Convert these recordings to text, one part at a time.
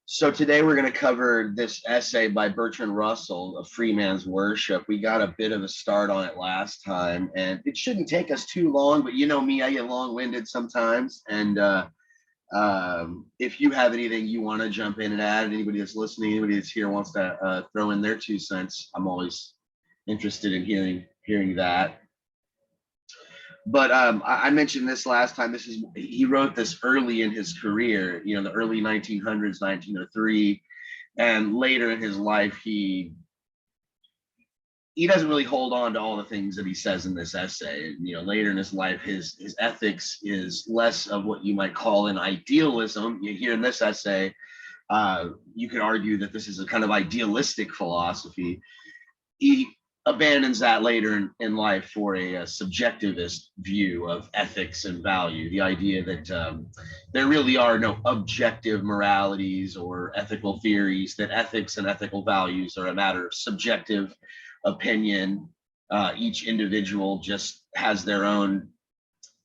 So today we're going to cover this essay by Bertrand Russell, "A Free Man's Worship." We got a bit of a start on it last time, and it shouldn't take us too long, but you know me, I get long-winded sometimes. And if you have anything you want to jump in and add, anybody that's listening, anybody that's here wants to throw in their 2 cents, I'm always interested in hearing that. But I mentioned this last time. He wrote this early in his career, you know, the early 1900s, 1903, and later in his life, he doesn't really hold on to all the things that he says in this essay. You know, later in his life, his ethics is less of what you might call an idealism. You hear in this essay, you could argue that this is a kind of idealistic philosophy. He abandons that later in life for a subjectivist view of ethics and value, the idea that there really are no objective moralities or ethical theories, that ethics and ethical values are a matter of subjective opinion. Each individual just has their own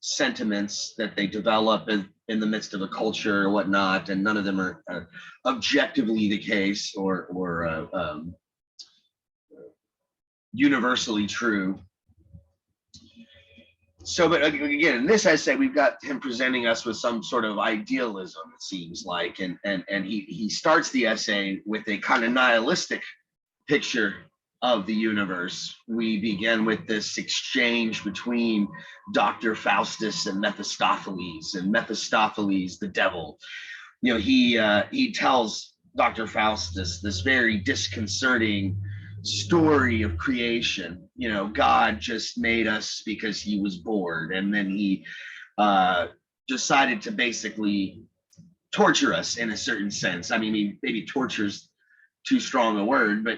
sentiments that they develop in the midst of a culture or whatnot, and none of them are objectively the case or universally true. So, but again, in this essay, we've got him presenting us with some sort of idealism, it seems like, and he starts the essay with a kind of nihilistic picture of the universe. We begin with this exchange between Dr. Faustus and Mephistopheles the devil. You know, he tells Dr. Faustus this very disconcerting story of creation. You know, God just made us because he was bored, and then he decided to basically torture us in a certain sense. I mean, maybe torture's too strong a word, but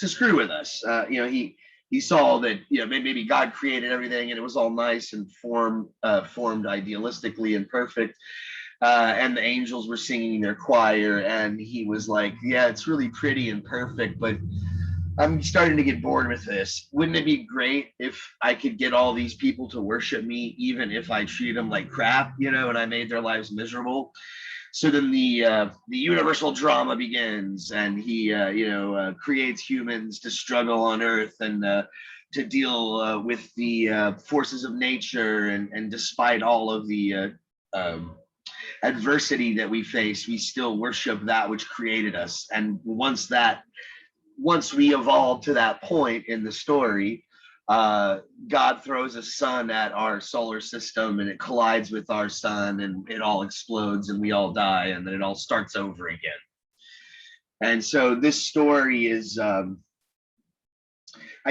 to screw with us. You know, he saw that, you know, maybe God created everything and it was all nice and formed idealistically and perfect, and the angels were singing their choir, and he was like, yeah, it's really pretty and perfect, but I'm starting to get bored with this. Wouldn't it be great if I could get all these people to worship me, even if I treat them like crap, you know, and I made their lives miserable? So then the universal drama begins, and he creates humans to struggle on Earth and to deal with the forces of nature, and despite all of the adversity that we face, we still worship that which created us. And once we evolve to that point in the story, God throws a sun at our solar system, and it collides with our sun, and it all explodes, and we all die, and then it all starts over again. And so this story is, I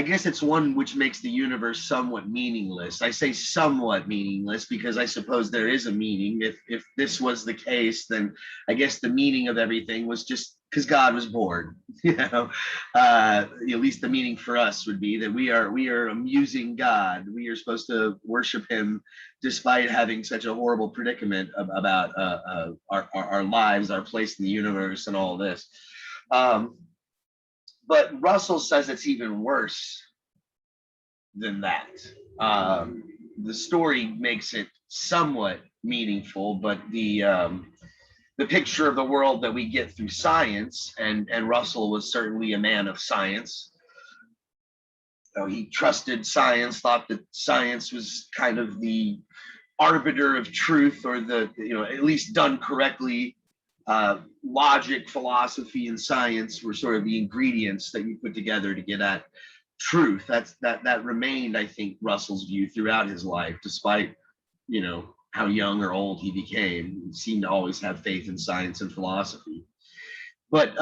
guess it's one which makes the universe somewhat meaningless. I say somewhat meaningless because I suppose there is a meaning. If this was the case, then I guess the meaning of everything was just because God was bored. You know, at least the meaning for us would be that we are amusing God. We are supposed to worship him despite having such a horrible predicament about our lives, our place in the universe, and all this. But Russell says it's even worse than that. The story makes it somewhat meaningful, but the picture of the world that we get through science, and Russell was certainly a man of science. He trusted science, thought that science was kind of the arbiter of truth, or the, you know, at least done correctly. Logic, philosophy, and science were sort of the ingredients that you put together to get at truth. That remained, I think, Russell's view throughout his life, despite, you know, how young or old he became. He seemed to always have faith in science and philosophy. But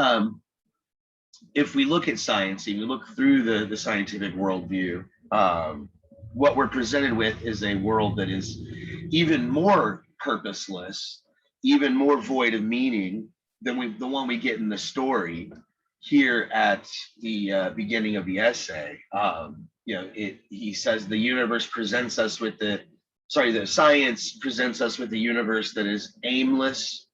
if we look at science, and we look through the scientific worldview, what we're presented with is a world that is even more purposeless, even more void of meaning than the one we get in the story here at the beginning of the essay. You know, he says the universe presents us with the science presents us with a universe that is aimless.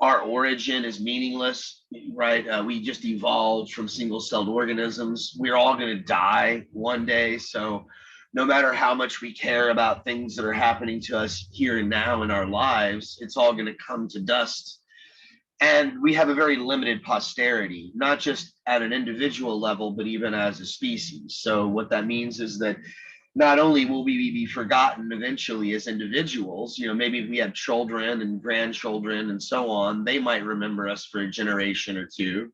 Our origin is meaningless, right? We just evolved from single-celled organisms. We're all going to die one day, so no matter how much we care about things that are happening to us here and now in our lives, it's all going to come to dust. And we have a very limited posterity, not just at an individual level, but even as a species. So what that means is that not only will we be forgotten eventually as individuals, maybe if we have children and grandchildren and so on, they might remember us for a generation or two.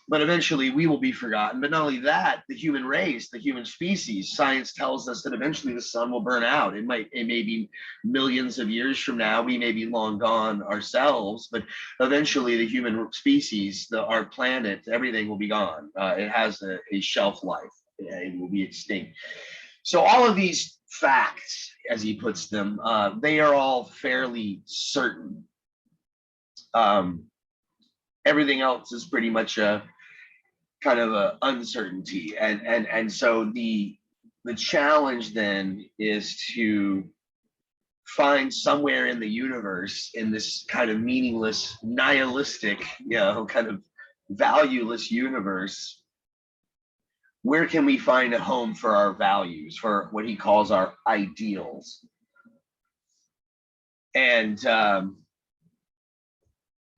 But eventually we will be forgotten. But not only that, the human race, the human species, science tells us that eventually the sun will burn out. It may be millions of years from now, we may be long gone ourselves, but eventually the human species, our planet, everything will be gone. It has a shelf life. It will be extinct. So all of these facts, as he puts them, they are all fairly certain. Everything else is pretty much a kind of a uncertainty, and so the challenge then is to find somewhere in the universe, in this kind of meaningless, nihilistic, kind of valueless universe, where can we find a home for our values, for what he calls our ideals? And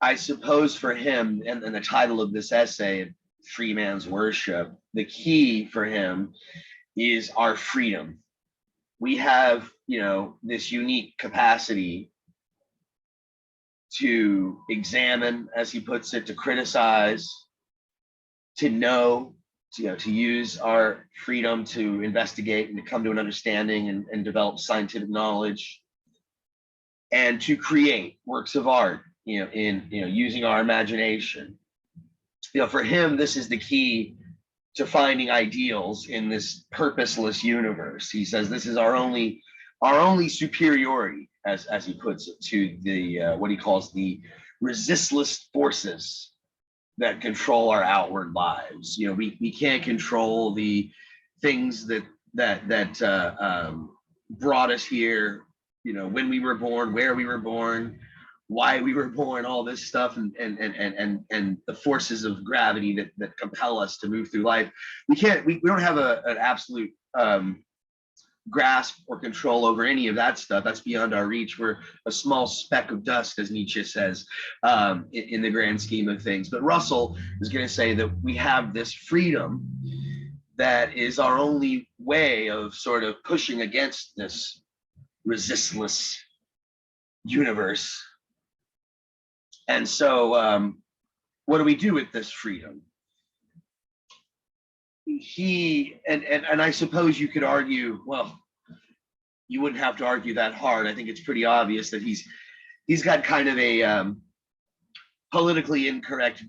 I suppose for him, and the title of this essay, Free Man's Worship, the key for him is our freedom. We have, this unique capacity to examine, as he puts it, to criticize, to know, to use our freedom to investigate and to come to an understanding and develop scientific knowledge, and to create works of art, in using our imagination. For him, this is the key to finding ideals in this purposeless universe. He says this is our only superiority, as he puts it, to the what he calls the resistless forces that control our outward lives. We can't control the things that brought us here. When we were born, where we were born, why we were born, all this stuff, and the forces of gravity that compel us to move through life. We don't have an absolute grasp or control over any of that stuff. That's beyond our reach. We're a small speck of dust, as Nietzsche says, in the grand scheme of things. But Russell is going to say that we have this freedom that is our only way of sort of pushing against this resistless universe. And so what do we do with this freedom? And I suppose you could argue, well, you wouldn't have to argue that hard. I think it's pretty obvious that he's got kind of a politically incorrect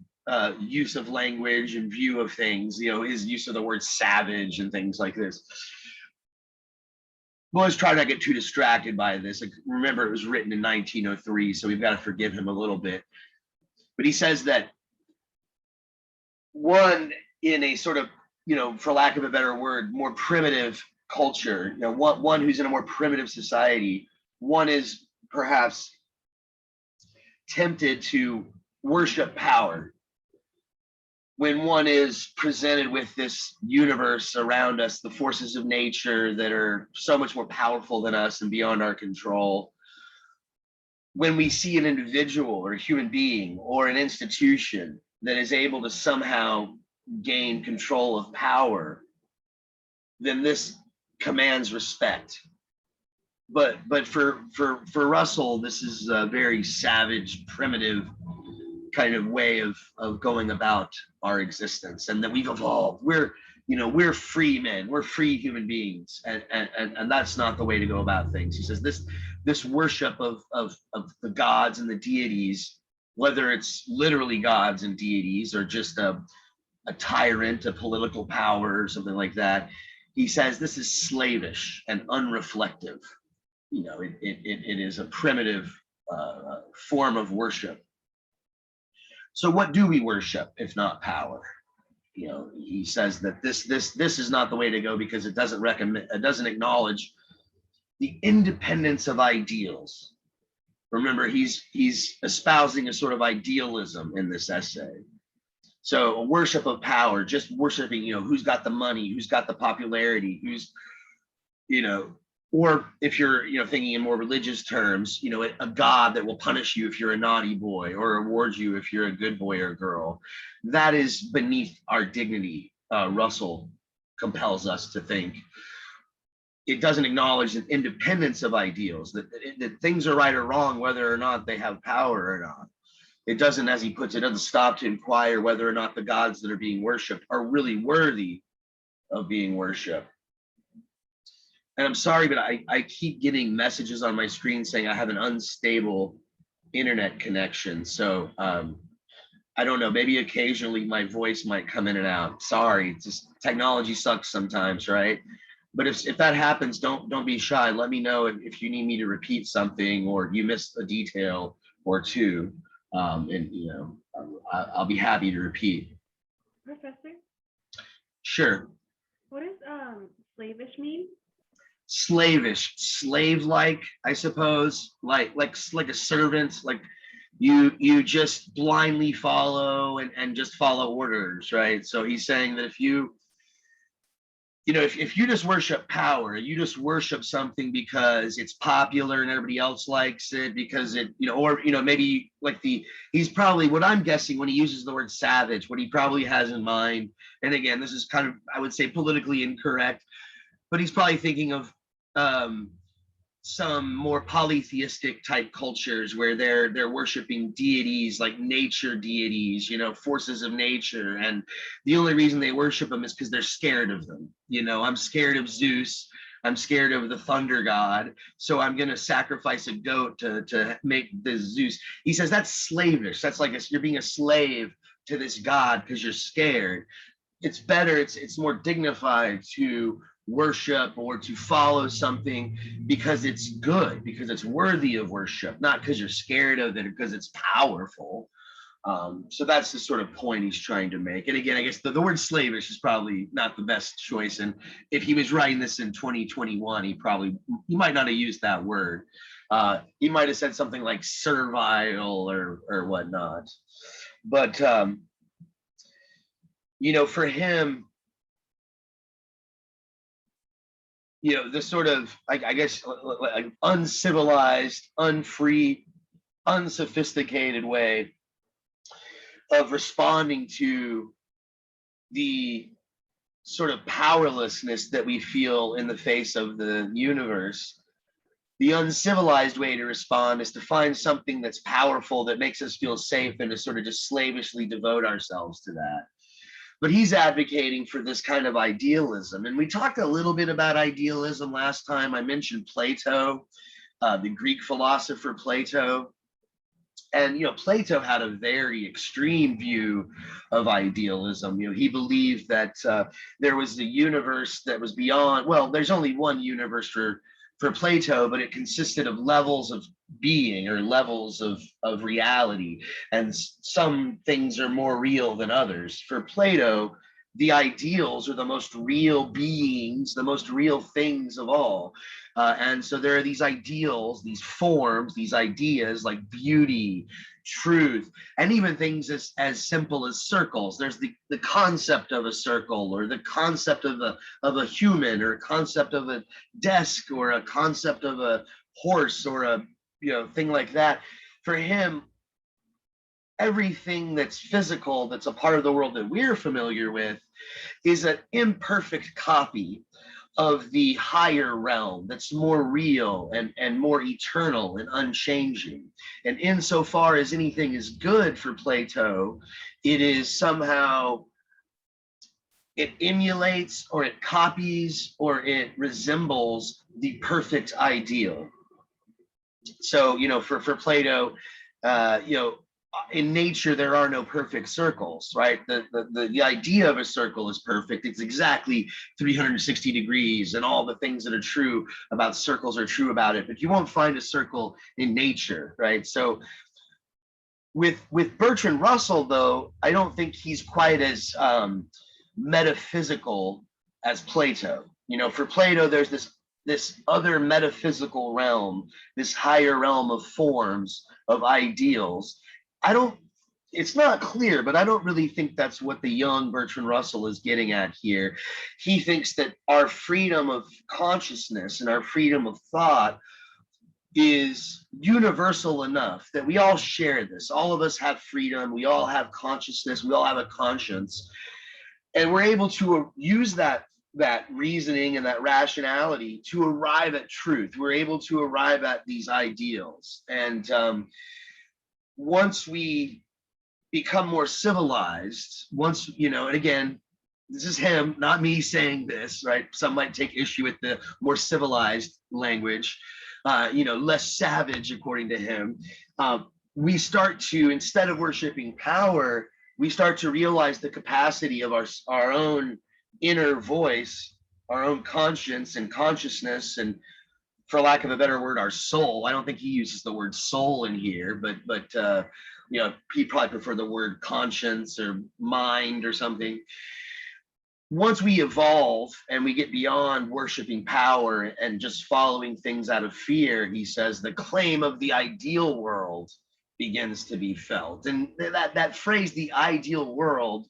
use of language and view of things, his use of the word savage and things like this. Well, let's try not to get too distracted by this. Remember, it was written in 1903, so we've got to forgive him a little bit. But he says that one, in a sort of, for lack of a better word, more primitive culture, one who's in a more primitive society, one is perhaps tempted to worship power. When one is presented with this universe around us, the forces of nature that are so much more powerful than us and beyond our control, when we see an individual or a human being or an institution that is able to somehow gain control of power, then this commands respect. But for Russell, this is a very savage, primitive kind of way of going about our existence, and that we've evolved. We're free men, we're free human beings, and that's not the way to go about things. He says this worship of the gods and the deities, whether it's literally gods and deities or just a tyrant, a political power or something like that, he says this is slavish and unreflective. It is a primitive form of worship. So what do we worship if not power? He says that this is not the way to go, because it doesn't acknowledge the independence of ideals. Remember, he's espousing a sort of idealism in this essay. So a worship of power, just worshiping, who's got the money, who's got the popularity, who's, you know, or if you're, thinking in more religious terms, a God that will punish you if you're a naughty boy or reward you if you're a good boy or girl. That is beneath our dignity, Russell compels us to think. It doesn't acknowledge the independence of ideals, that things are right or wrong, whether or not they have power or not. It doesn't, as he puts it, doesn't stop to inquire whether or not the gods that are being worshipped are really worthy of being worshipped. And I'm sorry, but I keep getting messages on my screen saying I have an unstable internet connection. So I don't know, maybe occasionally my voice might come in and out. Sorry, just technology sucks sometimes, right? But if that happens, don't be shy. Let me know if you need me to repeat something or you missed a detail or two. And I'll be happy to repeat. Professor? Sure. What does slavish mean? Slavish, slave-like, I suppose, like a servant, like you just blindly follow and just follow orders, right? So he's saying that if you just worship power, you just worship something because it's popular and everybody else likes it, because it, or maybe like he's probably, what I'm guessing when he uses the word savage, what he probably has in mind, and again, this is kind of, I would say, politically incorrect, but he's probably thinking of some more polytheistic type cultures where they're worshiping deities like nature deities, forces of nature, and the only reason they worship them is because they're scared of them. I'm scared of Zeus, I'm scared of the thunder god, so I'm going to sacrifice a goat to make this Zeus. He says that's slavish. That's like you're being a slave to this god because you're scared. It's better, it's more dignified to worship or to follow something because it's good, because it's worthy of worship, not because you're scared of it or because it's powerful. So that's the sort of point he's trying to make. And again, I guess the word slavish is probably not the best choice. And if he was writing this in 2021, he might not have used that word. He might have said something like servile or whatnot. But for him, this sort of, I guess, like uncivilized, unfree, unsophisticated way of responding to the sort of powerlessness that we feel in the face of the universe. The uncivilized way to respond is to find something that's powerful, that makes us feel safe, and to sort of just slavishly devote ourselves to that. But he's advocating for this kind of idealism. And we talked a little bit about idealism last time. I mentioned Plato, the Greek philosopher Plato. And, Plato had a very extreme view of idealism. He believed that there was a universe that was beyond, well, there's only one universe for Plato, but it consisted of levels of being or levels of reality, and some things are more real than others. For Plato, the ideals are the most real beings, the most real things of all. And so there are these ideals, these forms, these ideas like beauty, truth, and even things as simple as circles. There's the concept of a circle, or the concept of a human, or a concept of a desk, or a concept of a horse, or a thing like that. For him, everything that's physical, that's a part of the world that we're familiar with, is an imperfect copy of the higher realm that's more real and more eternal and unchanging. And insofar as anything is good for Plato, it is somehow, it emulates or it copies or it resembles the perfect ideal. So, for Plato, in nature, there are no perfect circles, right? The idea of a circle is perfect. It's exactly 360 degrees, and all the things that are true about circles are true about it. But you won't find a circle in nature, right? So with Bertrand Russell, though, I don't think he's quite as metaphysical as Plato. For Plato, there's this other metaphysical realm, this higher realm of forms, of ideals. I don't it's not clear, but I don't really think that's what the young Bertrand Russell is getting at here. He thinks that our freedom of consciousness and our freedom of thought is universal enough that we all share this. All of us have freedom, we all have consciousness, we all have a conscience, and we're able to use that reasoning and that rationality to arrive at truth. We're able to arrive at these ideals, and once we become more civilized, once, and again, this is him, not me saying this, right? Some might take issue with the more civilized language, less savage, according to him. We start to, instead of worshiping power, we start to realize the capacity of our own inner voice, our own conscience and consciousness, and for lack of a better word, our soul. I don't think he uses the word soul in here, but he'd probably prefer the word conscience or mind or something. Once we evolve and we get beyond worshiping power and just following things out of fear, he says the claim of the ideal world begins to be felt. And that phrase, the ideal world,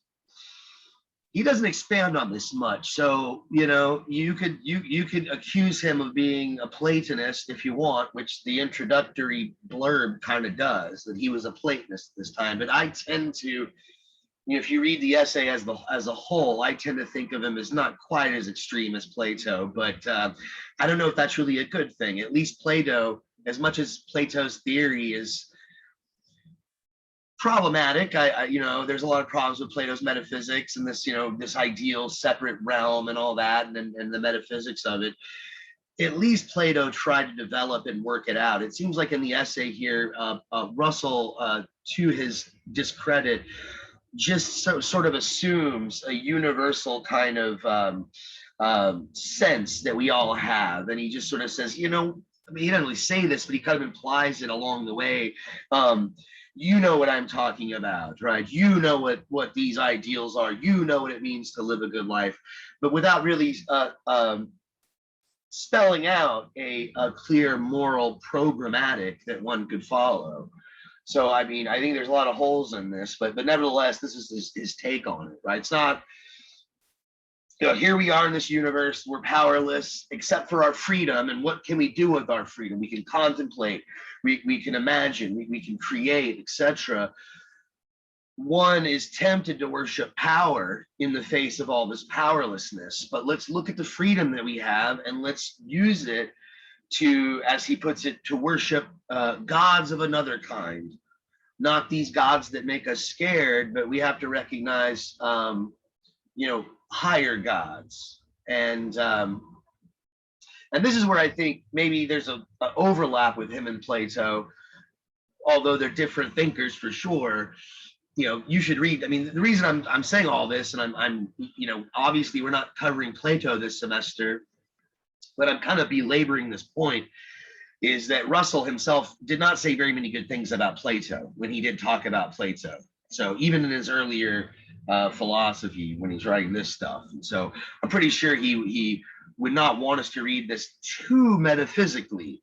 he doesn't expand on this much. So, you could accuse him of being a Platonist if you want, which the introductory blurb kind of does, that he was a Platonist at this time. But I tend to, if you read the essay as a whole, I tend to think of him as not quite as extreme as Plato. But I don't know if that's really a good thing. At least Plato, as much as Plato's theory is problematic, there's a lot of problems with Plato's metaphysics and this ideal separate realm and all that, and the metaphysics of it. At least Plato tried to develop and work it out. It seems like in the essay here, Russell, to his discredit, just sort of assumes a universal kind of sense that we all have, and he just sort of says, he doesn't really say this, but he kind of implies it along the way. You know what I'm talking about, right? You know what these ideals are. You know what it means to live a good life, but without really spelling out a clear moral programmatic that one could follow. So, I think there's a lot of holes in this, but nevertheless, this is his take on it, right? It's not, here we are in this universe, we're powerless except for our freedom. And what can we do with our freedom? We can contemplate, we can imagine, we can create, etc. One is tempted to worship power in the face of all this powerlessness, but let's look at the freedom that we have and let's use it to, as he puts it, to worship gods of another kind, not these gods that make us scared, but we have to recognize, higher gods. And this is where I think maybe there's a overlap with him and Plato, although they're different thinkers for sure. You should read. The reason I'm saying all this, and I'm obviously we're not covering Plato this semester, but I'm kind of belaboring this point, is that Russell himself did not say very many good things about Plato when he did talk about Plato. So even in his earlier philosophy, when he's writing this stuff, and so I'm pretty sure he would not want us to read this too metaphysically.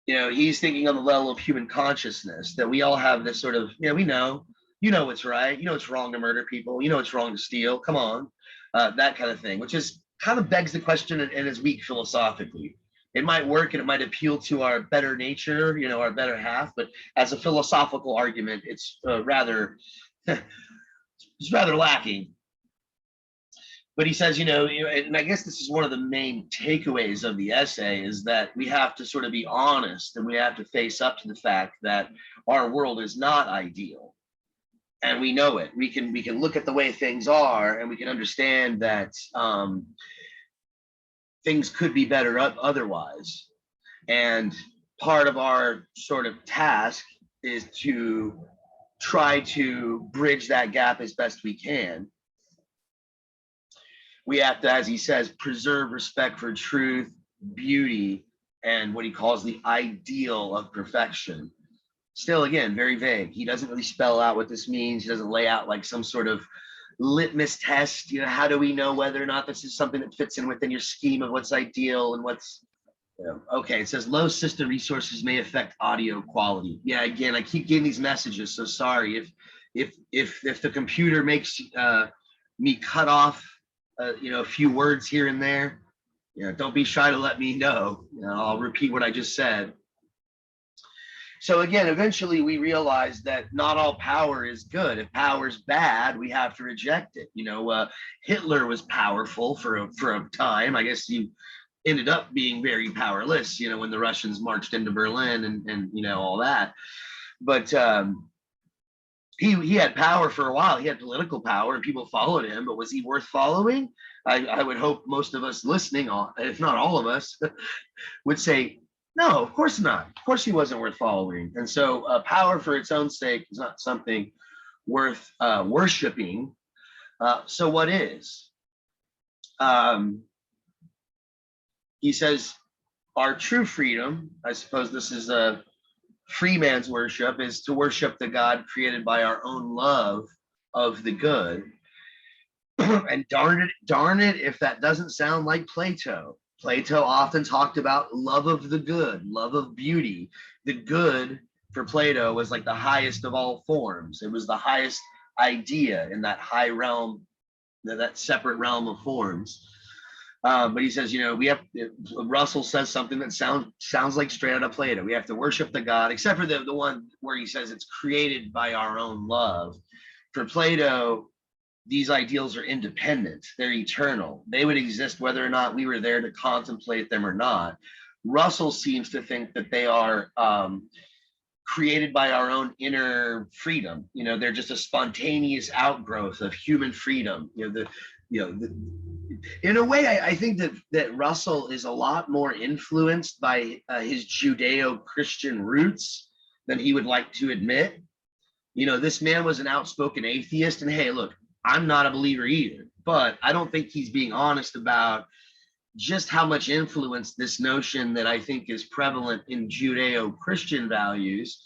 He's thinking on the level of human consciousness, that we all have this sort of, we know, what's right, it's wrong to murder people, it's wrong to steal, come on, that kind of thing, which is kind of begs the question and is weak philosophically. It might work and it might appeal to our better nature, our better half, but as a philosophical argument, it's rather lacking. But he says, and I guess this is one of the main takeaways of the essay, is that we have to sort of be honest and we have to face up to the fact that our world is not ideal. And we know it. We can look at the way things are and we can understand that things could be better otherwise. And part of our sort of task is to try to bridge that gap as best we can. We have to, as he says, preserve respect for truth, beauty, and what he calls the ideal of perfection. Still, again, very vague. He doesn't really spell out what this means. He doesn't lay out like some sort of litmus test. How do we know whether or not this is something that fits in within your scheme of what's ideal and what's, okay. It says low system resources may affect audio quality. Yeah, again, I keep getting these messages, so sorry if the computer makes me cut off a few words here and there, don't be shy to let me know. I'll repeat what I just said. So again, eventually we realize that not all power is good. If power's bad, we have to reject it. Hitler was powerful for a time. I guess he ended up being very powerless, when the Russians marched into Berlin and all that. But he had power for a while. He had political power and people followed him, but was he worth following? I would hope most of us listening, if not all of us, would say, no, of course not. Of course he wasn't worth following. And so power for its own sake is not something worth worshiping. So what is? He says, our true freedom, I suppose this is a free man's worship, is to worship the God created by our own love of the good. And darn it, if that doesn't sound like Plato. Plato often talked about love of the good, love of beauty. The good for Plato was like the highest of all forms. It was the highest idea in that high realm, that separate realm of forms. But he says, Russell says something that sounds like straight out of Plato. We have to worship the God, except for the one where he says it's created by our own love. For Plato, these ideals are independent. They're eternal. They would exist whether or not we were there to contemplate them or not. Russell seems to think that they are created by our own inner freedom. They're just a spontaneous outgrowth of human freedom. In a way, I think that Russell is a lot more influenced by his Judeo-Christian roots than he would like to admit. This man was an outspoken atheist, and hey, look, I'm not a believer either, but I don't think he's being honest about just how much influence this notion that I think is prevalent in Judeo-Christian values,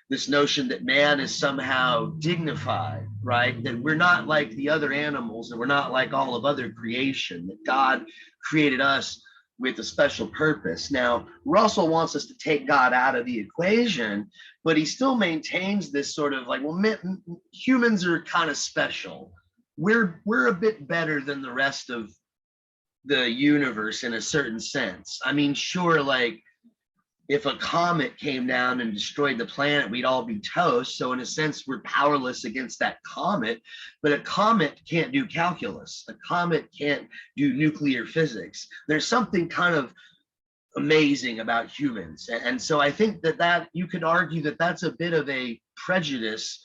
this notion that man is somehow dignified, right? That we're not like the other animals, and we're not like all of other creation, that God created us with a special purpose. Now, Russell wants us to take God out of the equation, but he still maintains this sort of like, well, humans are kind of special. We're a bit better than the rest of the universe in a certain sense. I mean, sure, like if a comet came down and destroyed the planet, we'd all be toast. So in a sense, we're powerless against that comet, but a comet can't do calculus. A comet can't do nuclear physics. There's something kind of amazing about humans. And so I think that you could argue that that's a bit of a prejudice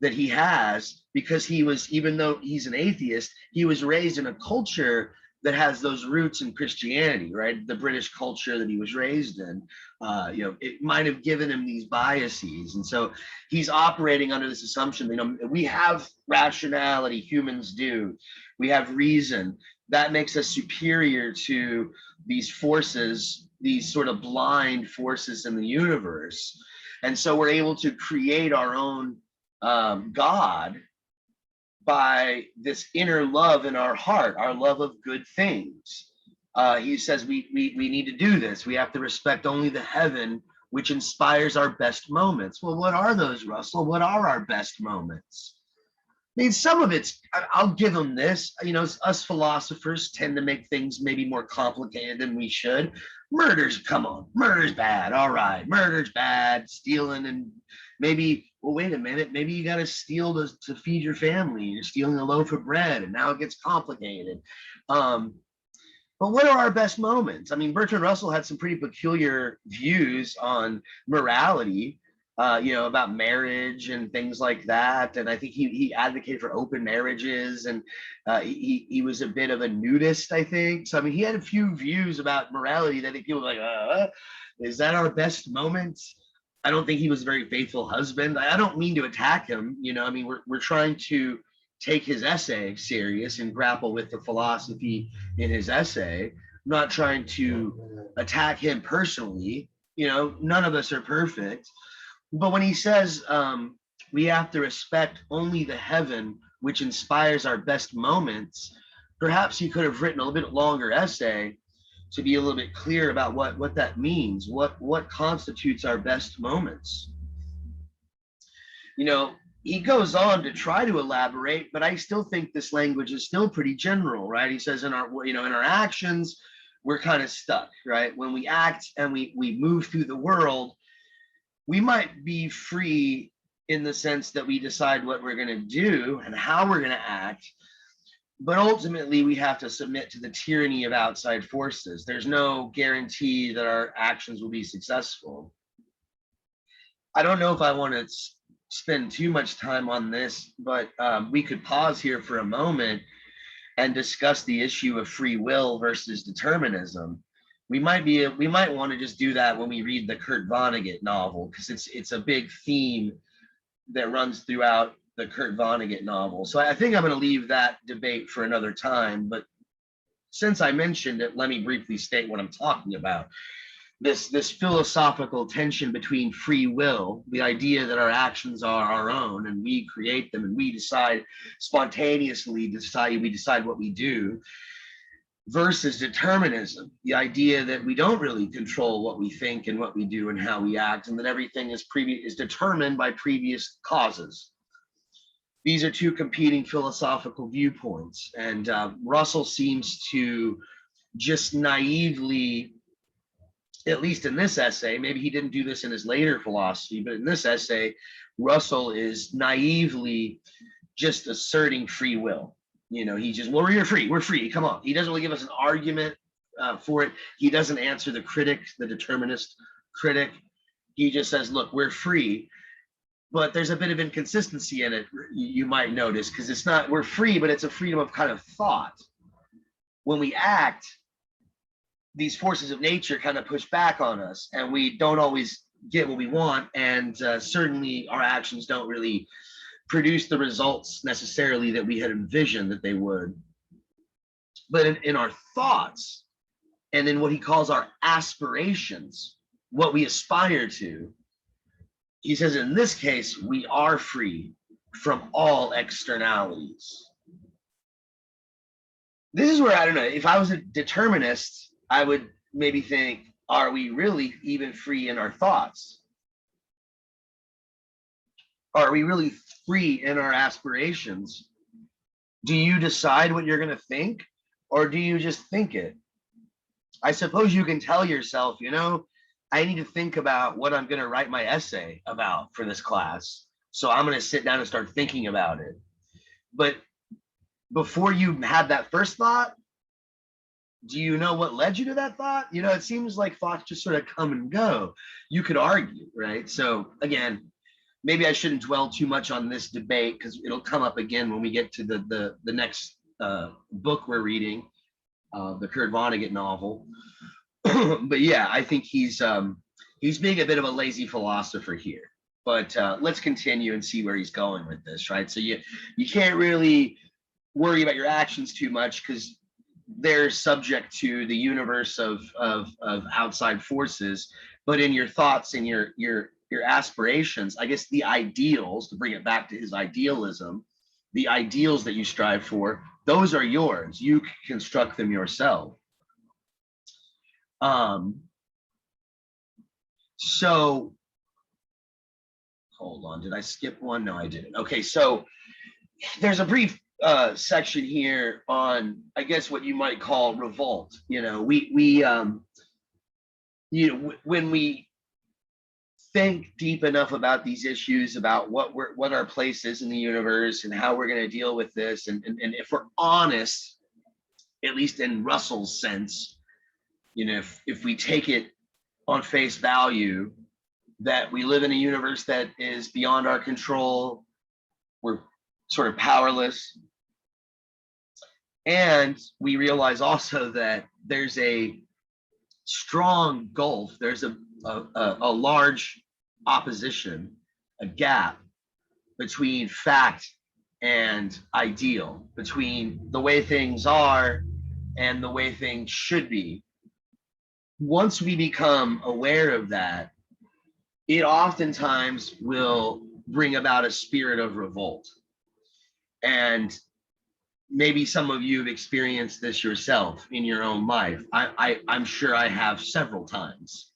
that he has, because even though he's an atheist, he was raised in a culture that has those roots in Christianity, right? The British culture that he was raised in, it might have given him these biases. And so he's operating under this assumption, we have rationality, humans do. We have reason. That makes us superior to these forces, these sort of blind forces in the universe. And so we're able to create our own God by this inner love in our heart, our love of good things. He says we need to do this. We have to respect only the heaven which inspires our best moments. Well, what are those, Russell? What are our best moments? I mean, some of it's, I'll give them this, us philosophers tend to make things maybe more complicated than we should. Murder's bad. All right, murder's bad, stealing, and maybe, well, wait a minute, maybe you got to steal to feed your family. You're stealing a loaf of bread, and now it gets complicated. But what are our best moments? I mean, Bertrand Russell had some pretty peculiar views on morality, about marriage and things like that. And I think he advocated for open marriages, and he was a bit of a nudist, I think. So, I mean, he had a few views about morality that I think people were like, is that our best moments? I don't think he was a very faithful husband. I don't mean to attack him. I mean, we're trying to take his essay serious and grapple with the philosophy in his essay. I'm not trying to attack him personally. None of us are perfect. But when he says we have to respect only the heaven which inspires our best moments, perhaps he could have written a little bit longer essay to be a little bit clear about what that means, what constitutes our best moments. he goes on to try to elaborate, but I still think this language is still pretty general, right? He says in our, in our actions, we're kind of stuck, right? When we act and we move through the world, we might be free in the sense that we decide what we're going to do and how we're going to act, but ultimately we have to submit to the tyranny of outside forces. There's no guarantee that our actions will be successful. I don't know if I want to spend too much time on this, but we could pause here for a moment and discuss the issue of free will versus determinism. We might want to just do that when we read the Kurt Vonnegut novel, because it's a big theme that runs throughout the Kurt Vonnegut novel. So I think I'm going to leave that debate for another time. But since I mentioned it, let me briefly state what I'm talking about. This philosophical tension between free will, the idea that our actions are our own and we create them and we decide spontaneously, we decide what we do, versus determinism, the idea that we don't really control what we think and what we do and how we act, and that everything is determined by previous causes. These are two competing philosophical viewpoints, and Russell seems to just naively, at least in this essay, maybe he didn't do this in his later philosophy, but in this essay, Russell is naively just asserting free will. He just, well, we're free, come on. He doesn't really give us an argument for it. He doesn't answer the critic, the determinist critic. He just says, look, we're free. But there's a bit of inconsistency in it, you might notice, because it's not, we're free, but it's a freedom of kind of thought. When we act, these forces of nature kind of push back on us, and we don't always get what we want, and certainly our actions don't really produce the results necessarily that we had envisioned that they would. But in our thoughts, and in what he calls our aspirations, what we aspire to, he says in this case, we are free from all externalities. This is where, I don't know, if I was a determinist, I would maybe think, are we really even free in our thoughts? Are we really free in our aspirations? Do you decide what you're going to think, or do you just think it? I suppose you can tell yourself, I need to think about what I'm going to write my essay about for this class. So I'm going to sit down and start thinking about it. But before you had that first thought, do you know what led you to that thought? It seems like thoughts just sort of come and go. You could argue, right? So again, maybe I shouldn't dwell too much on this debate, because it'll come up again when we get to the next book we're reading, the Kurt Vonnegut novel. But yeah, I think he's being a bit of a lazy philosopher here. But let's continue and see where he's going with this, right? So you can't really worry about your actions too much, because they're subject to the universe of outside forces. But in your thoughts and your aspirations, I guess the ideals, to bring it back to his idealism, the ideals that you strive for, those are yours. You can construct them yourself. So hold on, did I skip one? No, I didn't. Okay, so there's a brief section here on, I guess, what you might call revolt. When we think deep enough about these issues, about what our place is in the universe and how we're going to deal with this, and if we're honest, at least in Russell's sense, if we take it on face value that we live in a universe that is beyond our control, we're sort of powerless. And we realize also that there's a strong gulf, there's a large opposition, a gap between fact and ideal, between the way things are and the way things should be. Once we become aware of that, it oftentimes will bring about a spirit of revolt. And maybe some of you have experienced this yourself in your own life. I'm sure I have several times.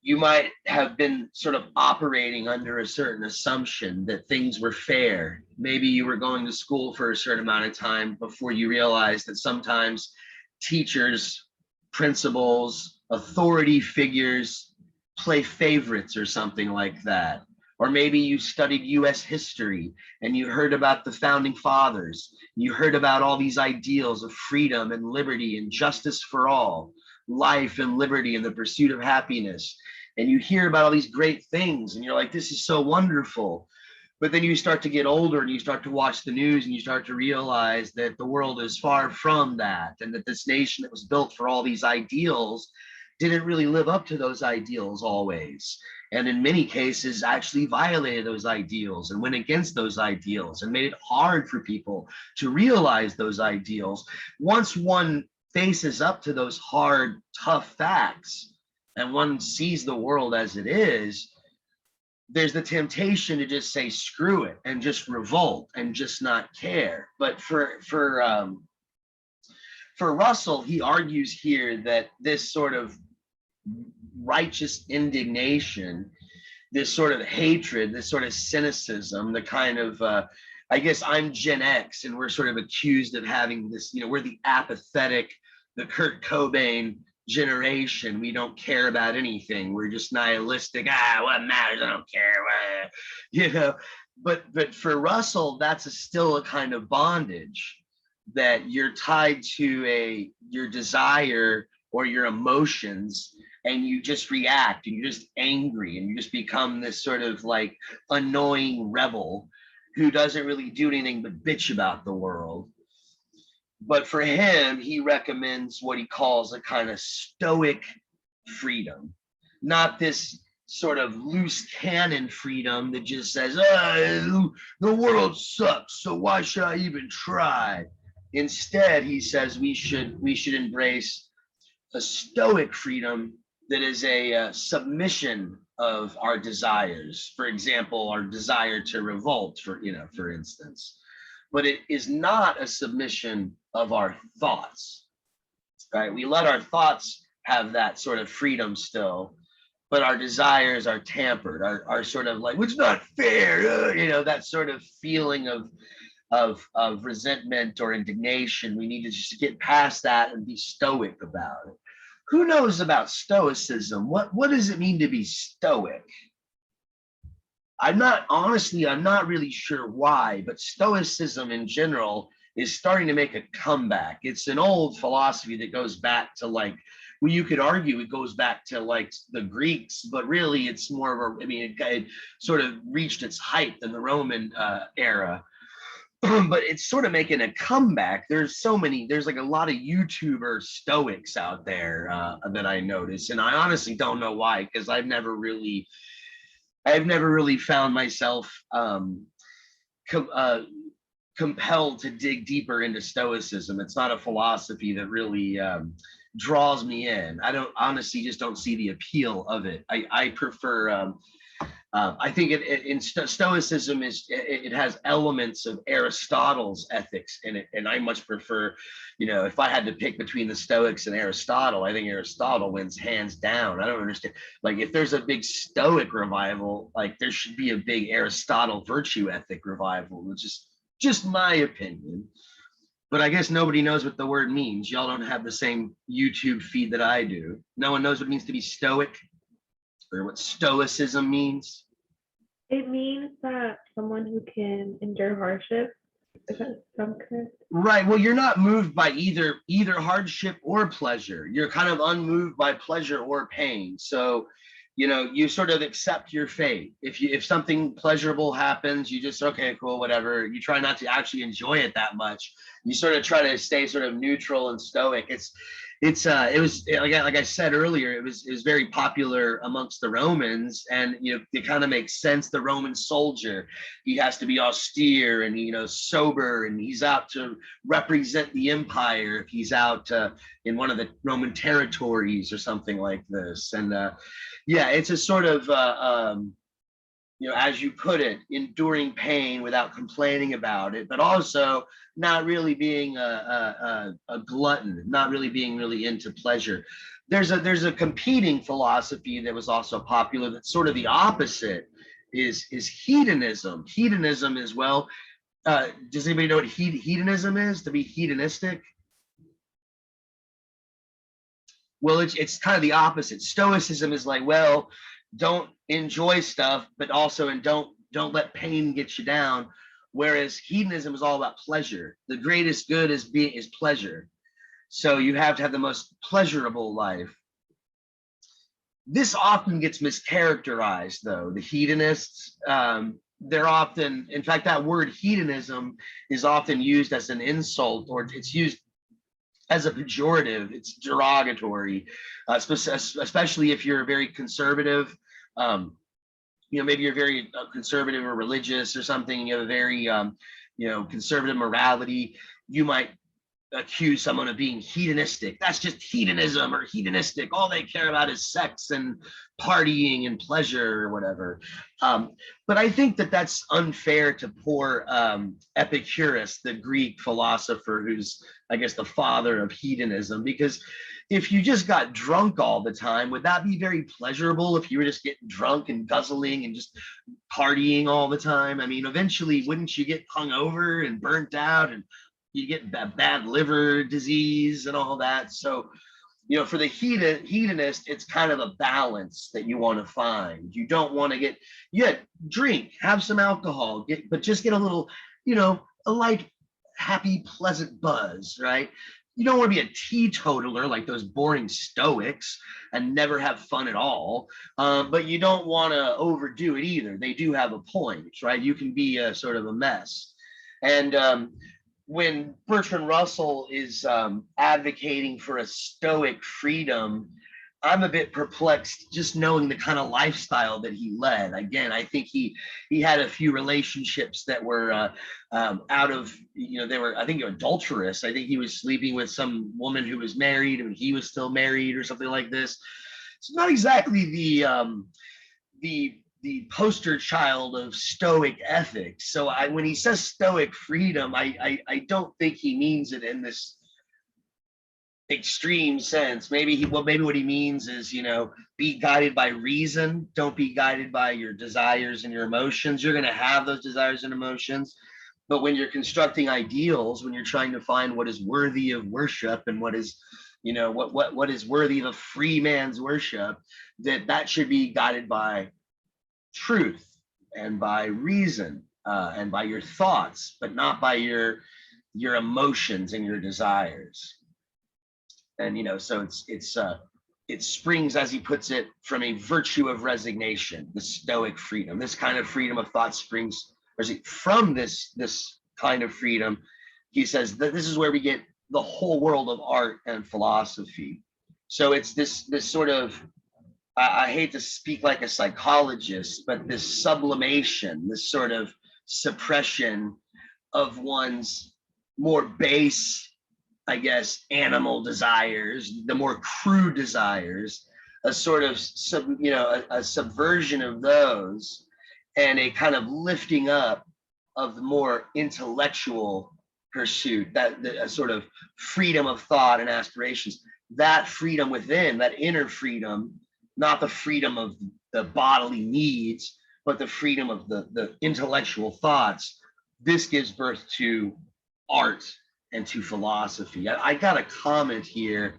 you might have been sort of operating under a certain assumption that things were fair. Maybe you were going to school for a certain amount of time before you realized that sometimes teachers, principals, authority figures play favorites or something like that. Or maybe you studied US history and you heard about the founding fathers. You heard about all these ideals of freedom and liberty and justice for all, life and liberty and the pursuit of happiness. And you hear about all these great things and you're like, this is so wonderful. But then you start to get older and you start to watch the news and you start to realize that the world is far from that, and that this nation that was built for all these ideals didn't really live up to those ideals always. And in many cases actually violated those ideals and went against those ideals and made it hard for people to realize those ideals. Once one faces up to those hard, tough facts and one sees the world as it is, there's the temptation to just say screw it and just revolt and just not care. But for Russell, he argues here that this sort of righteous indignation, this sort of hatred, this sort of cynicism, the kind of I guess I'm Gen X and we're sort of accused of having this, we're the apathetic, the Kurt Cobain generation. We don't care about anything. We're just nihilistic. What matters? I don't care. But for Russell, that's still a kind of bondage, that you're tied to your desire or your emotions, and you just react and you're just angry and you just become this sort of like annoying rebel who doesn't really do anything but bitch about the world. But for him, he recommends what he calls a kind of stoic freedom, not this sort of loose cannon freedom that just says, the world sucks, so why should I even try? Instead, he says we should embrace a stoic freedom that is a submission of our desires. For example, our desire to revolt, for instance. But it is not a submission of our thoughts, right? We let our thoughts have that sort of freedom still, but our desires are tampered, are sort of like, it's not fair, that sort of feeling of resentment or indignation. We need to just get past that and be stoic about it. Who knows about Stoicism? What does it mean to be stoic? I'm not really sure why, but Stoicism in general is starting to make a comeback. It's an old philosophy that goes back to you could argue it goes back to the Greeks, but really it's more of it sort of reached its height in the Roman era. But it's sort of making a comeback. There's like a lot of YouTuber Stoics out there that I notice, and I honestly don't know why, because I've never really found myself compelled to dig deeper into Stoicism. It's not a philosophy that really draws me in. I just don't see the appeal of it. I prefer. I think in Stoicism it has elements of Aristotle's ethics in it, and I much prefer, if I had to pick between the Stoics and Aristotle, I think Aristotle wins hands down. I don't understand, if there's a big Stoic revival, there should be a big Aristotle virtue ethic revival, which is just my opinion. But I guess nobody knows what the word means. Y'all don't have the same YouTube feed that I do. No one knows what it means to be Stoic, or what Stoicism means. It means that someone who can endure hardship. Is that sound correct? Right. Well, you're not moved by either hardship or pleasure. You're kind of unmoved by pleasure or pain. So, you sort of accept your fate. If something pleasurable happens, you just, okay, cool, whatever. You try not to actually enjoy it that much. You sort of try to stay sort of neutral and stoic. It was like I said earlier, it was very popular amongst the Romans, and it kind of makes sense. The Roman soldier, he has to be austere and sober, and he's out to represent the empire if he's out in one of the Roman territories or something like this. And it's a sort of as you put it, enduring pain without complaining about it, but also not really being a glutton, not really being really into pleasure. there's a competing philosophy that was also popular that's sort of the opposite, is hedonism. Hedonism is, well, does anybody know what hedonism is? To be hedonistic? Well, it's kind of the opposite. Stoicism is like, well, don't enjoy stuff, but also, and don't let pain get you down. Whereas hedonism is all about pleasure. The greatest good is pleasure. So you have to have the most pleasurable life. This often gets mischaracterized, though. The hedonists, they're often, in fact, that word hedonism is often used as an insult, or it's used as a pejorative. It's derogatory, especially if you're very conservative. Maybe you're very conservative or religious or something, and you have a very, conservative morality. You might accuse someone of being hedonistic. That's just hedonism or hedonistic. All they care about is sex and partying and pleasure or whatever. But I think that that's unfair to poor Epicurus, the Greek philosopher, who's, I guess, the father of hedonism. Because if you just got drunk all the time, would that be very pleasurable if you were just getting drunk and guzzling and just partying all the time? I mean, eventually, wouldn't you get hungover and burnt out, and you get bad liver disease and all that? So, for the hedonist, it's kind of a balance that you want to find. You don't want to get, drink, have some alcohol, but just get a little, a light, happy, pleasant buzz, right? You don't want to be a teetotaler like those boring Stoics and never have fun at all. But you don't want to overdo it either. They do have a point, right? You can be a sort of a mess. And when Bertrand Russell is advocating for a Stoic freedom, I'm a bit perplexed just knowing the kind of lifestyle that he led. Again, I think he had a few relationships that were out of, they were, I think, adulterous. I think he was sleeping with some woman who was married and he was still married or something like this. It's not exactly the poster child of Stoic ethics. So when he says Stoic freedom, I don't think he means it in this extreme sense. Maybe what he means is, be guided by reason. Don't be guided by your desires and your emotions. You're going to have those desires and emotions, but when you're constructing ideals, when you're trying to find what is worthy of worship and what is, what is worthy of a free man's worship, that should be guided by truth and by reason and by your thoughts, but not by your emotions and your desires. And so it springs, as he puts it, from a virtue of resignation. The Stoic freedom, this kind of freedom of thought, springs, or is it from this kind of freedom? He says that this is where we get the whole world of art and philosophy. So it's this sort of, I hate to speak like a psychologist, but this sublimation, this sort of suppression of one's more base, I guess, animal desires, the more crude desires, a sort of a subversion of those, and a kind of lifting up of the more intellectual pursuit, a sort of freedom of thought and aspirations. That freedom within, that inner freedom, not the freedom of the bodily needs, but the freedom of the intellectual thoughts. This gives birth to art and to philosophy. I got a comment here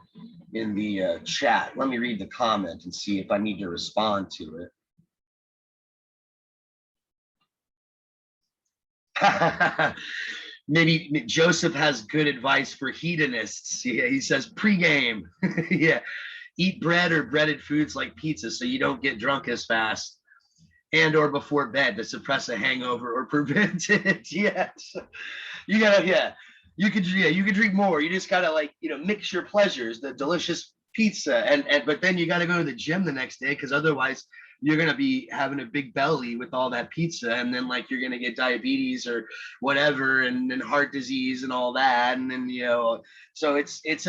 in the chat. Let me read the comment and see if I need to respond to it. Maybe Joseph has good advice for hedonists. Yeah, he says pregame. Yeah, eat bread or breaded foods like pizza so you don't get drunk as fast, and or before bed to suppress a hangover or prevent it. Yes, you gotta. You could drink more. You just gotta mix your pleasures, the delicious pizza, and but then you gotta go to the gym the next day, because otherwise you're gonna be having a big belly with all that pizza, and then you're gonna get diabetes or whatever, and then heart disease and all that, and then so it's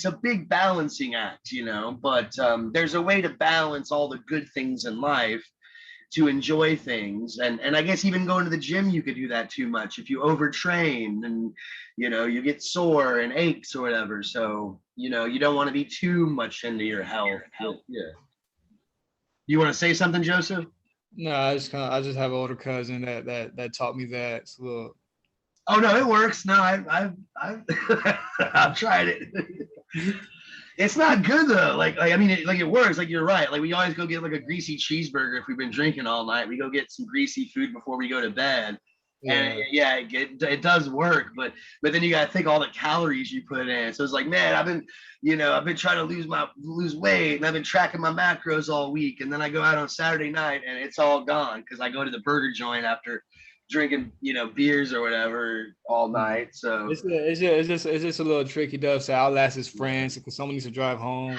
a big balancing act, but there's a way to balance all the good things in life, to enjoy things. And I guess even going to the gym, you could do that too much if you overtrain, and you get sore and aches or whatever. So You know, you don't want to be too much into your health. Yeah. You want to say something, Joseph? No, I just have an older cousin that taught me that. It's a little. Oh no, it works. No, I've I've tried it. It's not good though. Like I mean, it works. Like you're right. Like we always go get like a greasy cheeseburger if we've been drinking all night. We go get some greasy food before we go to bed. And yeah, it does work, but then you gotta think all the calories you put in. So it's like, man, I've been trying to lose weight, and I've been tracking my macros all week, and then I go out on Saturday night and it's all gone because I go to the burger joint after drinking, beers or whatever all night. So it's just a little tricky though. So I'll ask his friends because someone needs to drive home. All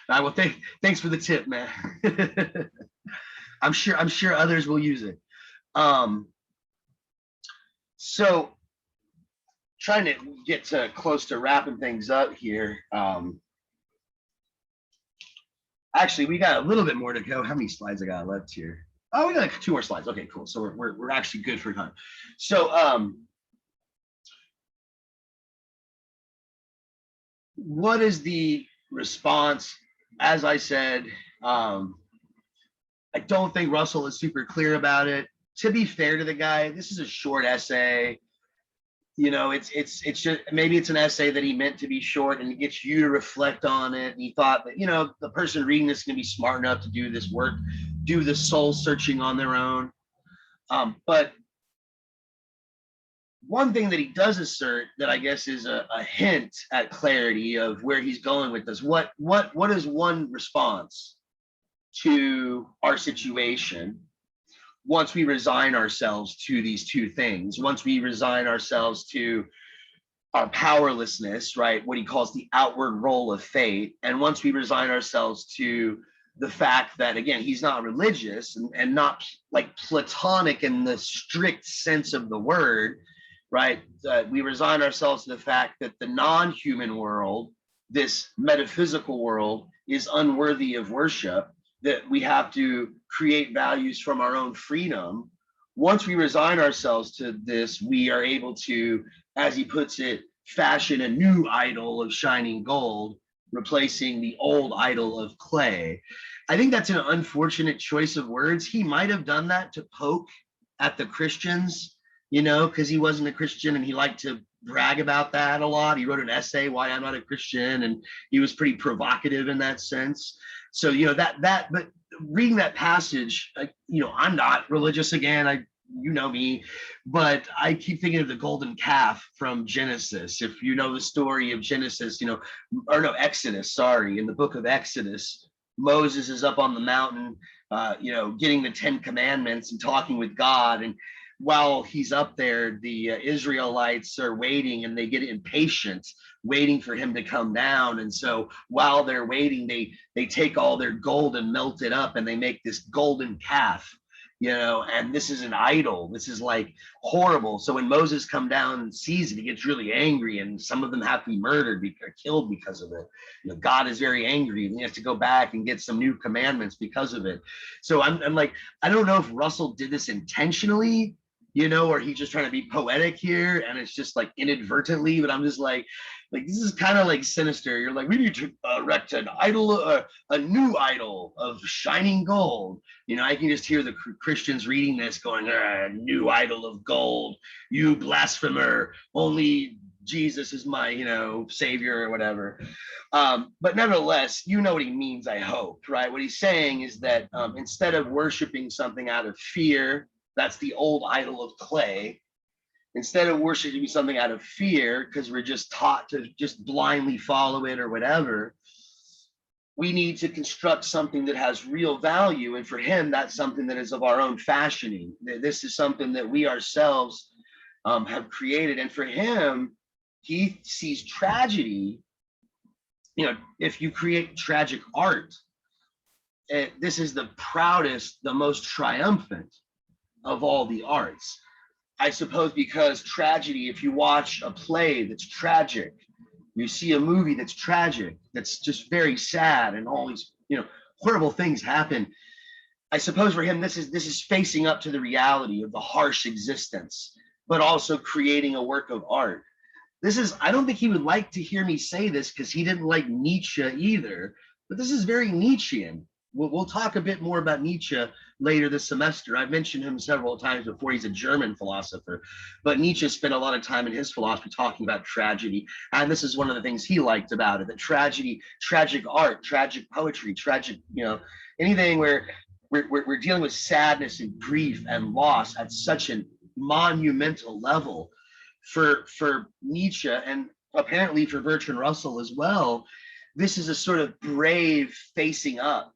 right, well, thanks for the tip, man. I'm sure others will use it. So trying to get close to wrapping things up here. Actually, we got a little bit more to go. How many slides I got left here? Oh, we got like 2 more slides. Okay, cool. So we're actually good for time. So what is the response? As I said, I don't think Russell is super clear about it. To be fair to the guy, this is a short essay. It's just maybe it's an essay that he meant to be short and it gets you to reflect on it. And he thought that, the person reading this is going to be smart enough to do this work, do the soul searching on their own. But one thing that he does assert that I guess is a hint at clarity of where he's going with this. What is one response to our situation once we resign ourselves to these two things, once we resign ourselves to our powerlessness, right? What he calls the outward role of fate. And once we resign ourselves to the fact that, again, he's not religious and not like Platonic in the strict sense of the word, right? We resign ourselves to the fact that the non-human world, this metaphysical world, is unworthy of worship, that we have to create values from our own freedom. Once we resign ourselves to this, we are able to, as he puts it, fashion a new idol of shining gold, replacing the old idol of clay. I think that's an unfortunate choice of words. He might have done that to poke at the Christians, because he wasn't a Christian and he liked to brag about that a lot. He wrote an essay, Why I'm Not a Christian, and he was pretty provocative in that sense. So, but reading that passage, I'm not religious again. You know me, but I keep thinking of the golden calf from Genesis. If you know the story of Genesis, Exodus, sorry, in the book of Exodus, Moses is up on the mountain, getting the 10 commandments and talking with God. And while he's up there, the Israelites are waiting and they get impatient, waiting for him to come down. And so while they're waiting, they take all their gold and melt it up and they make this golden calf, and this is an idol. This is like horrible. So when Moses comes down and sees it, he gets really angry, and some of them have to be murdered or killed because of it. God is very angry, and he has to go back and get some new commandments because of it. So I'm like, I don't know if Russell did this intentionally, or he's just trying to be poetic here and it's just like inadvertently, but I'm just like this is kind of like sinister. You're like, we need to erect an idol, a new idol of shining gold. I can just hear the Christians reading this going, new idol of gold, you blasphemer, only Jesus is my, savior or whatever. But nevertheless, what he means, I hope, right? What he's saying is that instead of worshiping something out of fear, that's the old idol of clay. Instead of worshiping something out of fear, because we're just taught to just blindly follow it or whatever, we need to construct something that has real value. And for him, that's something that is of our own fashioning. This is something that we ourselves have created. And for him, he sees tragedy. If you create tragic art, this is the proudest, the most triumphant of all the arts. I suppose because tragedy, if you watch a play that's tragic, you see a movie that's tragic, that's just very sad, and all these, horrible things happen. I suppose for him, this is facing up to the reality of the harsh existence, but also creating a work of art. this is, I don't think he would like to hear me say this because he didn't like Nietzsche either, but this is very Nietzschean. We'll talk a bit more about Nietzsche later this semester. I've mentioned him several times before. He's a German philosopher, but Nietzsche spent a lot of time in his philosophy talking about tragedy. And this is one of the things he liked about it, that tragedy, tragic art, tragic poetry, tragic, anything where we're dealing with sadness and grief and loss at such a monumental level for Nietzsche, and apparently for Bertrand Russell as well. This is a sort of brave facing up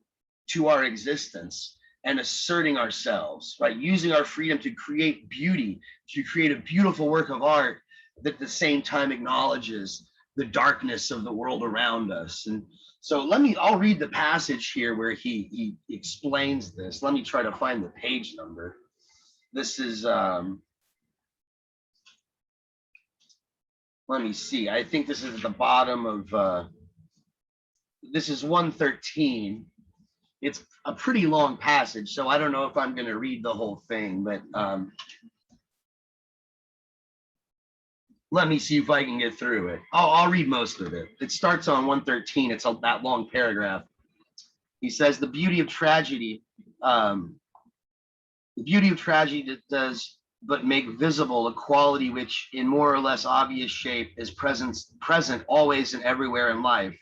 to our existence and asserting ourselves, right? Using our freedom to create beauty, to create a beautiful work of art that at the same time acknowledges the darkness of the world around us. And so I'll read the passage here where he explains this. Let me try to find the page number. This is, let me see. I think this is at the bottom of, this is 113. It's a pretty long passage, so I don't know if I'm going to read the whole thing, but let me see if I can get through it. I'll read most of it. It starts on 113. It's that long paragraph. He says, the beauty of tragedy does but make visible a quality which in more or less obvious shape is present always and everywhere in life.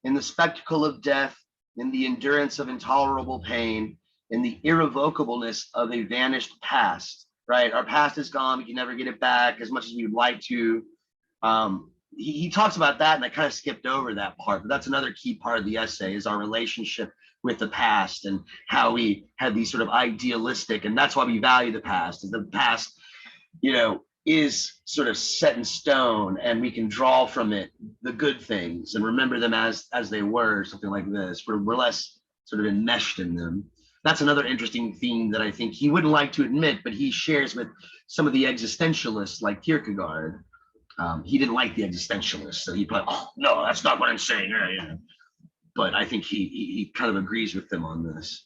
In the spectacle of death, in the endurance of intolerable pain, in the irrevocableness of a vanished past, right? Our past is gone. We can never get it back as much as we would like to. He talks about that, and I kind of skipped over that part, but that's another key part of the essay, is our relationship with the past and how we have these sort of idealistic, and that's why we value the past, is the past, is sort of set in stone, and we can draw from it the good things and remember them as they were, something like this. We're less sort of enmeshed in them. That's another interesting theme that I think he wouldn't like to admit, but he shares with some of the existentialists like Kierkegaard. He didn't like the existentialists, so he probably, oh no, that's not what I'm saying. But I think he kind of agrees with them on this.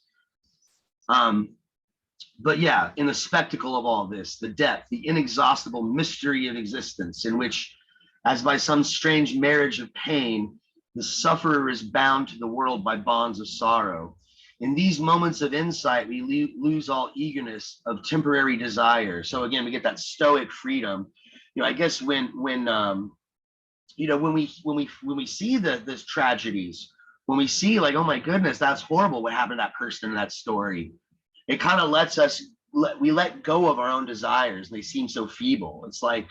But yeah, in the spectacle of all this, the depth, the inexhaustible mystery of existence, in which, as by some strange marriage of pain, the sufferer is bound to the world by bonds of sorrow. In these moments of insight, we lose all eagerness of temporary desire. So again, we get that stoic freedom. I guess when we see this tragedies, when we see like, oh my goodness, that's horrible what happened to that person in that story, it kind of lets us, we let go of our own desires. They seem so feeble. It's like,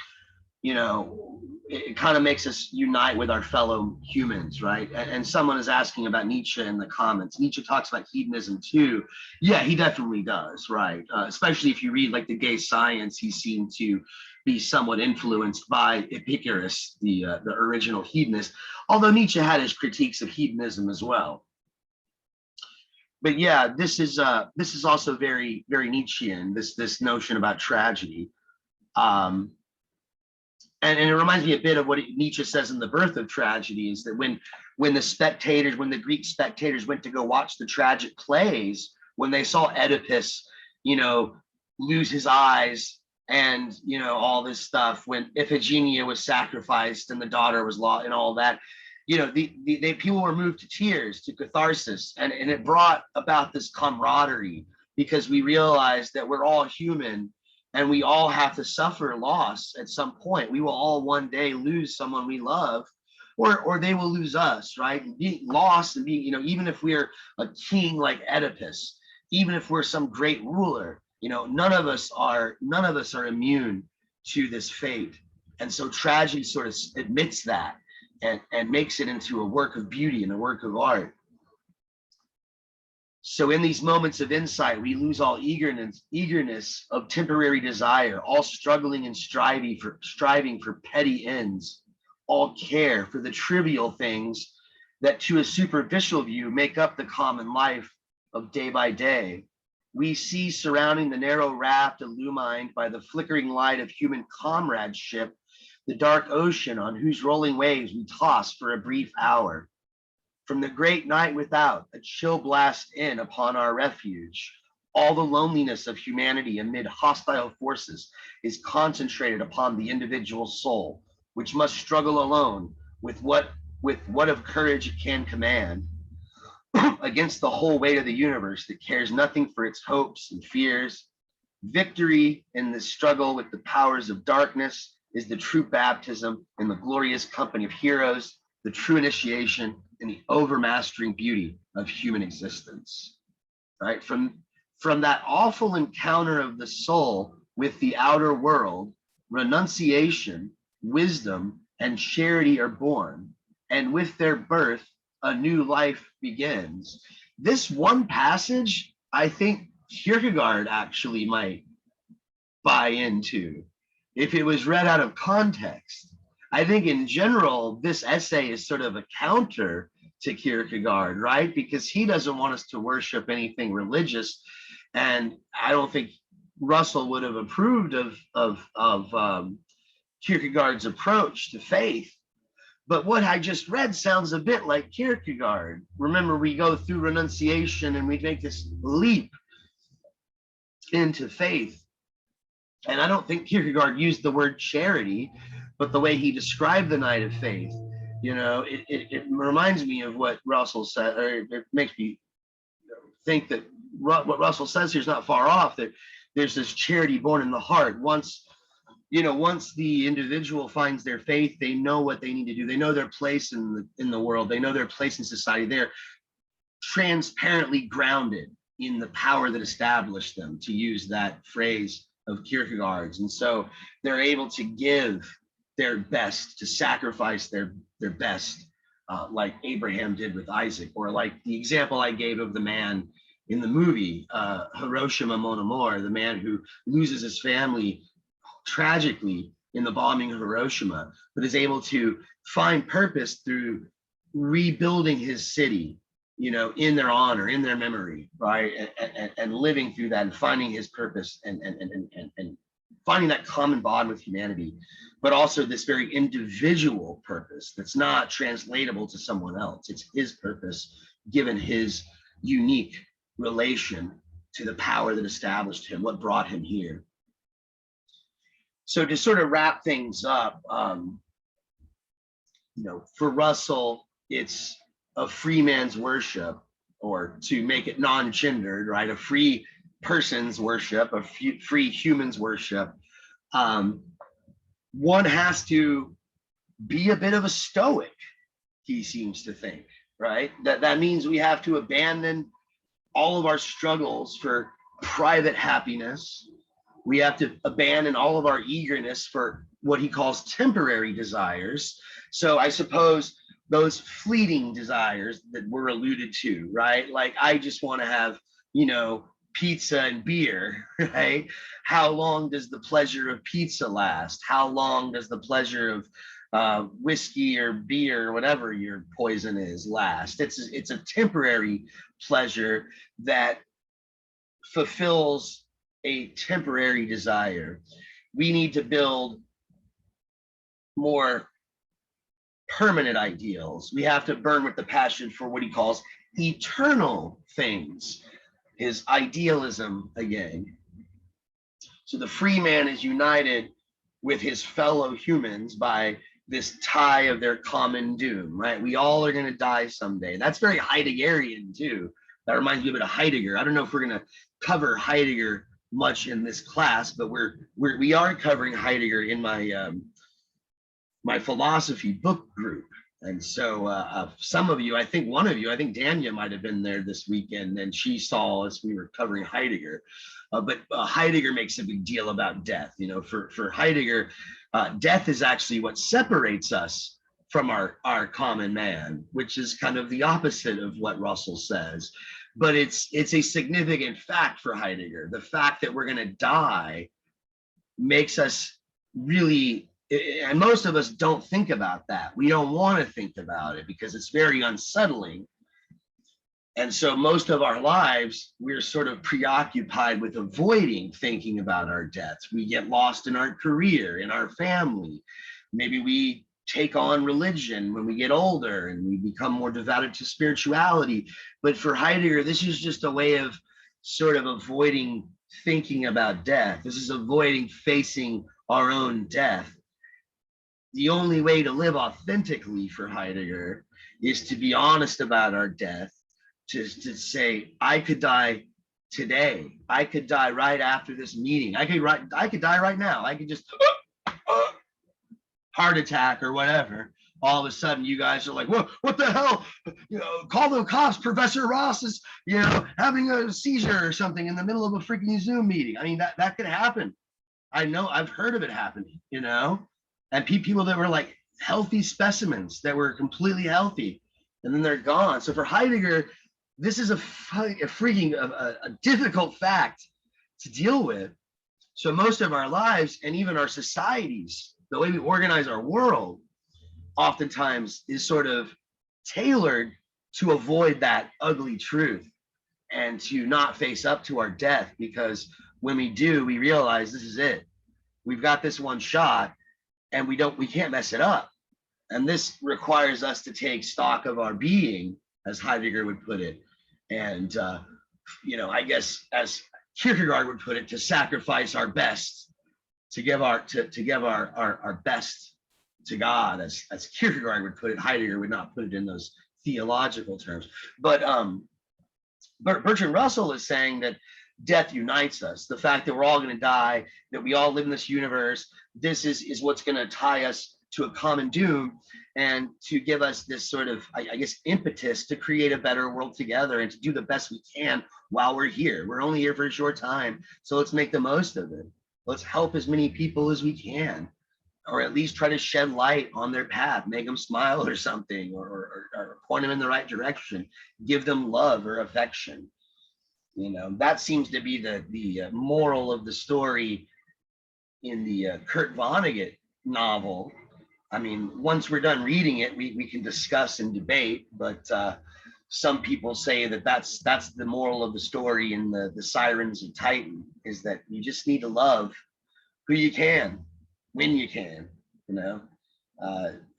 it kind of makes us unite with our fellow humans, right? And someone is asking about Nietzsche in the comments. Nietzsche talks about hedonism too. Yeah, he definitely does, right? Especially if you read like the Gay Science, he seemed to be somewhat influenced by Epicurus, the original hedonist, although Nietzsche had his critiques of hedonism as well. But yeah, this is also very, very Nietzschean, this notion about tragedy. And it reminds me a bit of what Nietzsche says in The Birth of Tragedy, is that when the Greek spectators went to go watch the tragic plays, when they saw Oedipus, lose his eyes and, all this stuff, when Iphigenia was sacrificed and the daughter was lost and all that, the people were moved to tears, to catharsis, and it brought about this camaraderie, because we realized that we're all human and we all have to suffer loss at some point. We will all one day lose someone we love, or they will lose us, right? Being lost and being, even if we're a king like Oedipus, even if we're some great ruler, none of us are immune to this fate. And so tragedy sort of admits that and makes it into a work of beauty and a work of art. So in these moments of insight, we lose all eagerness of temporary desire, all struggling and striving for petty ends, all care for the trivial things that to a superficial view make up the common life of day by day. We see surrounding the narrow raft illumined by the flickering light of human comradeship, the dark ocean on whose rolling waves we toss for a brief hour. From the great night without, a chill blast in upon our refuge. All the loneliness of humanity amid hostile forces is concentrated upon the individual soul, which must struggle alone with what of courage it can command, against the whole weight of the universe that cares nothing for its hopes and fears. Victory in this struggle with the powers of darkness is the true baptism in the glorious company of heroes, the true initiation in the overmastering beauty of human existence. Right? From that awful encounter of the soul with the outer world, renunciation, wisdom, and charity are born, and with their birth, a new life begins. This one passage, I think Kierkegaard actually might buy into if it was read out of context. I think in general, this essay is sort of a counter to Kierkegaard, right? Because he doesn't want us to worship anything religious. And I don't think Russell would have approved of Kierkegaard's approach to faith. But what I just read sounds a bit like Kierkegaard. Remember, we go through renunciation and we make this leap into faith. And I don't think Kierkegaard used the word charity, but the way he described the night of faith, you know, it reminds me of what Russell said, or it makes me think that what Russell says here is not far off, that there's this charity born in the heart. Once the individual finds their faith, they know what they need to do. They know their place in the world. They know their place in society. They're transparently grounded in the power that established them, to use that phrase of Kierkegaard's. And so they're able to give their best, to sacrifice their best, like Abraham did with Isaac, or like the example I gave of the man in the movie, Hiroshima Mon Amour, the man who loses his family tragically in the bombing of Hiroshima, but is able to find purpose through rebuilding his city, you know, in their honor, in their memory, right? And living through that and finding his purpose and finding that common bond with humanity, but also this very individual purpose that's not translatable to someone else. It's his purpose given his unique relation to the power that established him, what brought him here. So to sort of wrap things up, you know, for Russell, it's a free man's worship, or to make it non-gendered, right? A free person's worship, a free human's worship. One has to be a bit of a stoic, he seems to think, right? That means we have to abandon all of our struggles for private happiness. We have to abandon all of our eagerness for what he calls temporary desires. So I suppose those fleeting desires that were alluded to, right? Like, I just want to have, you know, pizza and beer, right? How long does the pleasure of pizza last? How long does the pleasure of whiskey or beer, or whatever your poison is, last? It's a temporary pleasure that fulfills a temporary desire. We need to build more permanent ideals. We have to burn with the passion for what he calls eternal things, his idealism again. So the free man is united with his fellow humans by this tie of their common doom, right? We all are going to die someday. That's very Heideggerian too. That reminds me a bit of Heidegger. I don't know if we're going to cover Heidegger much in this class, but we are covering Heidegger in my my philosophy book group. And so some of you, I think one of you, I think Dania might have been there this weekend, and she saw us, we were covering Heidegger. But Heidegger makes a big deal about death. You know, for Heidegger, death is actually what separates us from our common man, which is kind of the opposite of what Russell says. But it's a significant fact for Heidegger. The fact that we're going to die makes us really, and most of us don't think about that. We don't want to think about it because it's very unsettling. And so most of our lives, we're sort of preoccupied with avoiding thinking about our deaths. We get lost in our career, in our family. Maybe we take on religion when we get older and we become more devoted to spirituality. But for Heidegger, this is just a way of sort of avoiding thinking about death. This is avoiding facing our own death. the only way to live authentically for Heidegger is to be honest about our death, to say, I could die today. I could die right after this meeting. I could die right now. I could just heart attack or whatever. All of a sudden, you guys are like, what the hell? Call the cops. Professor Ross is, having a seizure or something in the middle of a freaking Zoom meeting. I mean, that could happen. I know, I've heard of it happening, and people that were like healthy specimens that were completely healthy, and then they're gone. So for Heidegger, this is a difficult fact to deal with. So most of our lives and even our societies, the way we organize our world, oftentimes is sort of tailored to avoid that ugly truth and to not face up to our death, because when we do, we realize this is it. We've got this one shot and we can't mess it up. And this requires us to take stock of our being, as Heidegger would put it. And, I guess as Kierkegaard would put it, to sacrifice our best, to give our best to God, as Kierkegaard would put it. Heidegger would not put it in those theological terms. But Bertrand Russell is saying that death unites us. The fact that we're all going to die, that we all live in this universe, this is what's going to tie us to a common doom, and to give us this sort of, I guess, impetus to create a better world together and to do the best we can while we're here. We're only here for a short time, so let's make the most of it. Let's help as many people as we can, or at least try to shed light on their path, make them smile or something, or point them in the right direction, give them love or affection. That seems to be the moral of the story in the Kurt Vonnegut novel. I mean, once we're done reading it, we can discuss and debate, but some people say that that's the moral of the story in the Sirens of Titan, is that you just need to love who you can, when you can,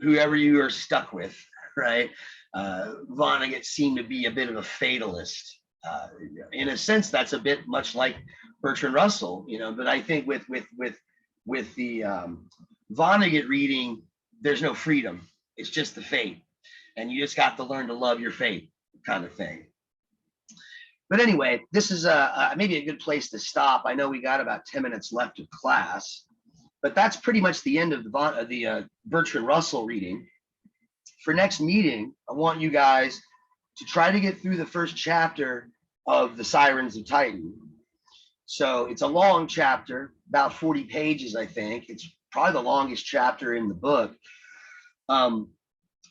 whoever you are stuck with, right? Vonnegut seemed to be a bit of a fatalist. In a sense, that's a bit much like Bertrand Russell, but I think with the Vonnegut reading, there's no freedom. It's just the fate. And you just got to learn to love your fate, kind of thing. But anyway, this is maybe a good place to stop. I know we got about 10 minutes left of class, but that's pretty much the end of the Bertrand Russell reading. For next meeting, I want you guys to try to get through the first chapter of the Sirens of Titan. So it's a long chapter, about 40 pages, I think. It's probably the longest chapter in the book.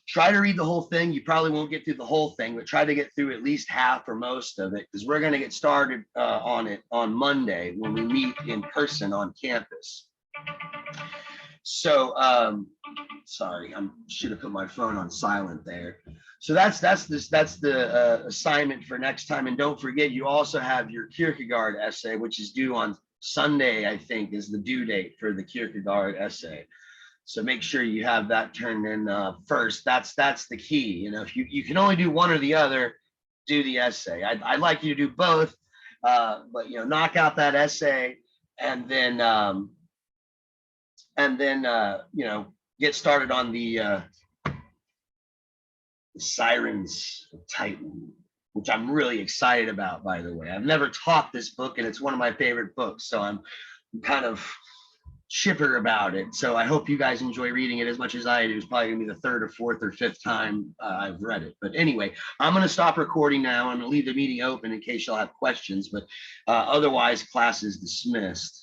Try to read the whole thing. You probably won't get through the whole thing, but try to get through at least half or most of it, because we're going to get started on it on Monday when we meet in person on campus. So sorry, I should have put my phone on silent there. So that's the assignment for next time. And don't forget, you also have your Kierkegaard essay, which is due on Sunday, I think, is the due date for the Kierkegaard essay. So make sure you have that turned in first. That's the key. If you can only do one or the other, do the essay. I'd like you to do both, but knock out that essay, and then get started on the Sirens of Titan, which I'm really excited about, by the way. I've never taught this book, and it's one of my favorite books, so I'm kind of chipper about it. So I hope you guys enjoy reading it as much as I do. It's probably gonna be the third or fourth or fifth time I've read it. But anyway, I'm gonna stop recording now. I'm gonna leave the meeting open in case y'all have questions, but otherwise class is dismissed.